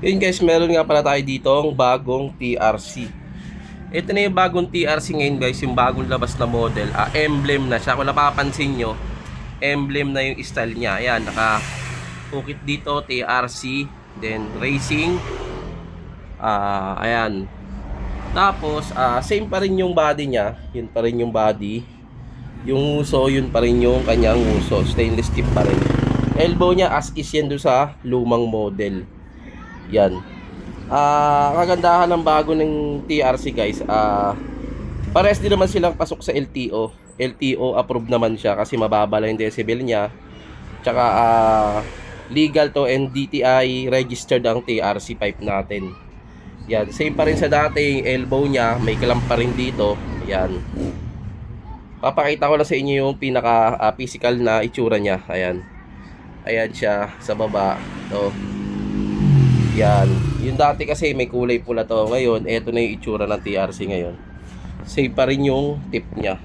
Yun guys, meron nga pala tayo ditong bagong TRC. Ito na yung bagong TRC ngayon guys, yung bagong labas na model. Emblem na siya. Kung napapansin nyo, emblem na yung style niya. Ayan, naka-ukit dito, TRC. Then, racing. Ayan. Tapos, same pa rin yung body niya. Yun pa rin yung body. Yung uso, yun pa rin yung kanyang uso. Stainless steel pa rin. Elbow niya as is yan doon sa lumang model. Yan. Kagandahan ng bago ng TRC guys. Pares din naman silang pasok sa LTO. LTO approved naman siya kasi mababa lang yung decibel niya. Tsaka legal to and DTI registered ang TRC pipe natin. Yan, same pa rin sa dating elbow niya, may clamp pa rin dito. Yan. Papakita ko lang sa inyo yung pinaka physical na itsura niya. Ayan. Ayan siya sa baba. To. Yan. Yung dati kasi may kulay pula to. Ngayon, eto na yung itsura ng TRC ngayon. Same pa rin yung tip niya.